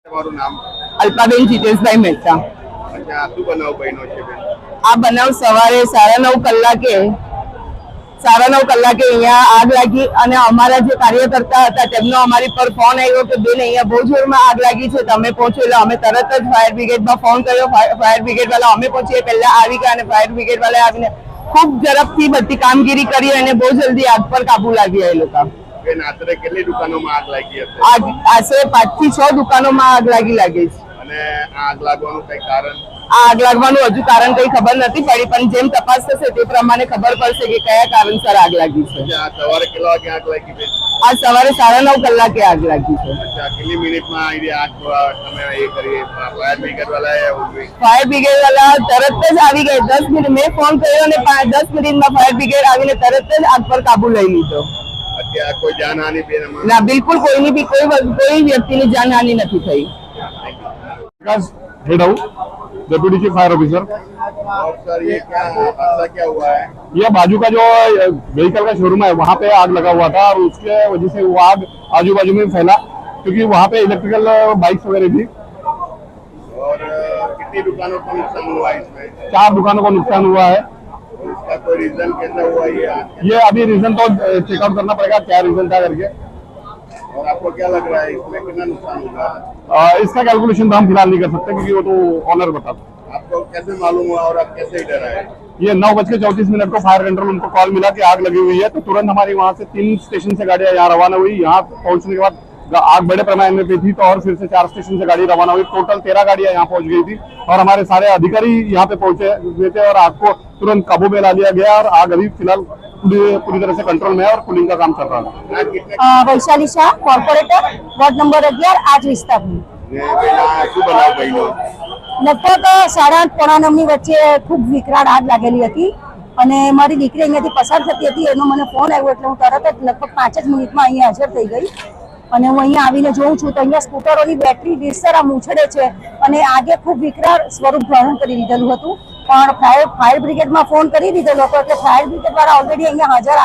તમારું નામ? અલ્પાબેન જીતેશભાઈ મહેતા। અચ્છા, શું બનાવ બન્યો છે બેન? આ બનાવ સવારે 9:30 કલાકે અહીંયા આગ લાગી અને અમારા જે કાર્યકર્તા હતા તેમનો અમારી પર ફોન આવ્યો કે બેન અહીંયા બહુ જોરમાં આગ લાગી છે, તમે પહોંચો। એટલે અમે તરત જ ફાયર બ્રિગેડમાં ફોન કર્યો। ફાયર બ્રિગેડ વાળા અમે પહોંચીએ પહેલા આવી ગયા અને ફાયર બ્રિગેડ વાળા આવીને ખૂબ ઝડપથી બધી કામગીરી કરી અને બહુ જલ્દી આગ પર કાબુ લાગ્યા એ લોકો। બેન, આશરે કેટલી દુકાનોમાં આગ લાગી હશે? આશરે 5 થી 6 દુકાનોમાં આગ લાગી છે। અને આગ લાગવાનું કઈ કારણ? આગ લાગવાનું હજુ કારણ કઈ ખબર નથી પડી, પણ જેમ તપાસ થશે તે પ્રમાણે ખબર પડશે કે કયા કારણસર આગ લાગી છે। સવારે કેટલા વાગે આગ લાગી બેન? આ સવારે 9:30 કલાકે આગ લાગી છે। અચ્છા, કેટલી મિનિટમાં આગ તમે એ કરી? ફાયર બ્રિગેડ વાળાએ ફાયર બ્રિગેડ વાળા તરત જ આવી ગઈ। 10 મિનિટ મેં ફોન કર્યો અને 10 મિનિટમાં ફાયર બ્રિગેડ આવીને તરત જ આગ પર કાબુ લઈ લીધો। અત્યારે કોઈ જાનહાનિ બેન? ના, બિલકુલ કોઈની બી કોઈ વ્યક્તિની જાનહાનિ નથી થઈ। हेड हूँ डेप्यूटी चीफ फायर ऑफिसर। और सर, ये क्या हादसा क्या हुआ है? ये बाजू का जो व्हीकल का शोरूम है वहाँ पे आग लगा हुआ था और उसके वजह से वो आग आजू बाजू में फैला, क्योंकि वहाँ पे इलेक्ट्रिकल बाइक्स वगैरह थी। और कितनी दुकानों को नुकसान हुआ इसमें? 4 दुकानों को नुकसान हुआ है। इसका कोई रीजन कैसा हुआ ये अभी रीजन तो चेकआउट करना पड़ेगा क्या रीजन था करके। और आपको क्या लग रहा है इसमें कितना नुकसान हुआ? इसका कैलकुलेशन तो हम फिलहाल नहीं कर सकते क्योंकि वो तो ऑनर बता। आपको कैसे मालूम हुआ और आप कैसे इधर आए? ये 9:34 को फायर कंट्रोल उनको कॉल मिला कि आग लगी हुई है, तो तुरंत हमारी वहाँ से 3 स्टेशन से गाड़ियाँ यहाँ रवाना हुई। यहाँ पहुँचने के बाद आग बड़े पैमाने में थी तो और फिर से 4 स्टेशन से गाड़ी रवाना हुई। टोटल 13 गाड़ियाँ यहाँ पहुँच गई थी और हमारे सारे अधिकारी यहाँ पे पहुंचे हुए थे और आग को तुरंत काबू में ला लिया गया और आग अभी फिलहाल पूरी तरह से कंट्रोल में है और कूलिंग का काम चल रहा है। Vaishali Shah, corporator, ward number 11 आज विस्तार। લગભગ 8:30-9 વચ્ચે ખૂબ વિકરાળ આગ લાગેલી હતી અને મારી દીકરી અહીંયાથી પસાર થતી હતી, એનો મને ફોન આવ્યો એટલે હું તરત જ લગભગ 5 જ મિનિટમાં અહીંયા હાજર થઈ ગઈ અને હું અહીંયા આવીને જોઉં છું તો અહીંયા સ્કૂટરોની બેટરી વિસ્તરા મૂછડે છે અને આગે ખૂબ વિકરાળ સ્વરૂપ ધારણ કરી લીધેલું હતું। પણ ફાયર બ્રિગેડમાં ફોન કરી દીધેલો હતો એટલે ફાયર બ્રિગેડ વાળા ઓલરેડી અહીંયા હાજર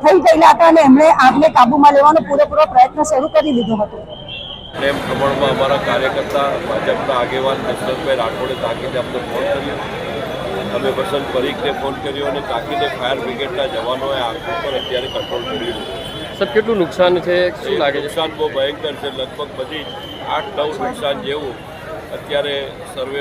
થઈ ગયેલા હતા અને એમણે આગને કાબૂમાં લેવાનો પૂરેપૂરો પ્રયત્ન શરૂ કરી દીધો હતો। એમ પ્રમાણમાં અમારા કાર્યકર્તા ભાજપના આગેવાન દશરથભાઈ રાઠોડે તાકીદે અમને ફોન કર્યો, અમે વસંત પરીખને ફોન કર્યો અને તાકીદે ફાયર બ્રિગેડના જવાનોએ આગ ઉપર અત્યારે કંટ્રોલ કર્યું। સર, કેટલું નુકસાન છે, શું લાગે છે? નુકસાન બહુ ભયંકર છે, લગભગ બધી 8-9 નુકસાન જેવું અત્યારે સર્વે